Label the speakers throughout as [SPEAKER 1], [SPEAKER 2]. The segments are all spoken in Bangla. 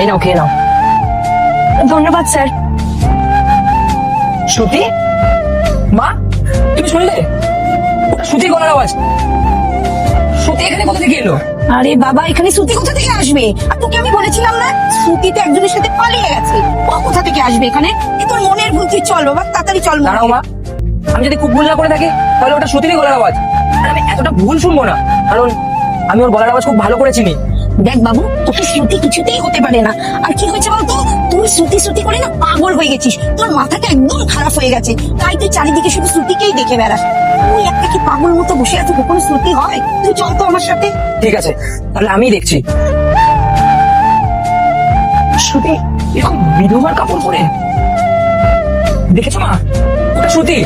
[SPEAKER 1] এই নাও, খেয়ে নাও।
[SPEAKER 2] ধন্যবাদ স্যার।
[SPEAKER 1] শ্রুতি, মা তুমি শুনলে? ওটা শ্রুতির গলার আওয়াজ। শ্রুতি এখানে কোথা থেকে এলো?
[SPEAKER 2] আরে বাবা, এখানে শ্রুতি কোথা থেকে আসবে? আর তোকে আমি বলেছিলাম না, শ্রুতি তো একজনের সাথে পালিয়ে গেছে। ও কোথা থেকে আসবে এখানে? এ তোর মনের ভুল, তুই চল বাবা, তাড়াতাড়ি চল।
[SPEAKER 1] দাঁড়াও মা, আমি যদি খুব ভুল না করে থাকি তাহলে ওটা শ্রুতিরই গলার আওয়াজ। আর আমি এতটা ভুল শুনবো না, কারণ আমি ওর গলার আওয়াজ খুব ভালো করে চিনি।
[SPEAKER 2] দেখ বাবু, তোকে শ্রুতি কিছুতেই হতে পারে না। আর কি হয়েছে বলতো, তুই শ্রুতি শ্রুতি করে না পাগল হয়ে গেছিস। তোর মাথাটা একদম খারাপ হয়ে গেছে, তাই তুই চারিদিকে শুধু শ্রুতিকেই দেখে বেড়াস। তুই একটা কি পাগল মতো বসে আছিস, কখনো শ্রুতি হয়? তুই চল তো আমার সাথে।
[SPEAKER 1] ঠিক আছে, তাহলে আমি দেখছি। শ্রুতি এরকম বিধবার কাপড় পরে, দেখেছো মা? ওটা শ্রুতি।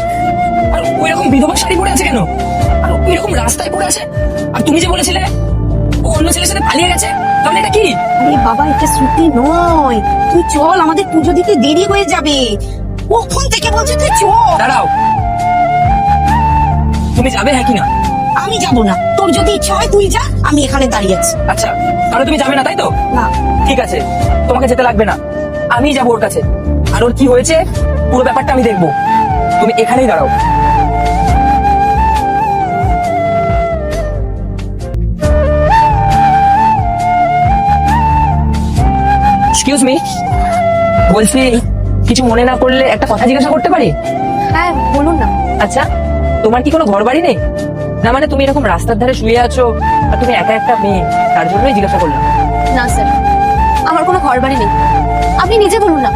[SPEAKER 1] আর ওই রকম বিধবার শাড়ি পরে আছে কেন? আর ওই রকম রাস্তায় পড়ে আছে। আর তুমি যে বলেছিলে ও অন্য ছেলের সাথে পালিয়ে গেছে, তাহলে এটা কি?
[SPEAKER 2] আরে বাবা, এটা শ্রুতি নয়। তুই চল, আমাদের পুজো দিতে দেরি হয়ে যাবে। কখন থেকে বলছি তুই চল।
[SPEAKER 1] দাঁড়াও, তুমি যাবে হ্যাঁ কি না?
[SPEAKER 2] আমি যাব না, তোর যদি ইচ্ছা হয় তুই যা, আমি এখানে দাঁড়িয়ে আছি।
[SPEAKER 1] আচ্ছা, তাহলে তুমি যাবে না তাই তো?
[SPEAKER 2] না।
[SPEAKER 1] ঠিক আছে, তোমাকে যেতে লাগবে না, আমি যাবো ওর কাছে। আর ওর কি হয়েছে পুরো ব্যাপারটা আমি দেখবো। তুমি এখানেই দাঁড়াও। এক্সকিউজ মি, বলছি কিছু মনে না করলে একটা কথা জিজ্ঞাসা করতে পারি?
[SPEAKER 2] হ্যাঁ বলুন না।
[SPEAKER 1] আচ্ছা, তোমার কি কোনো ঘর বাড়ি নেই? না মানে তুমি এরকম রাস্তার ধারে শুয়ে আছো আর তুমি একা একটা মেয়ে, তার জন্যই জিজ্ঞাসা করলাম।
[SPEAKER 2] না স্যার, আমার কোনো ঘর বাড়ি নেই। আপনি নিজে বলুন না,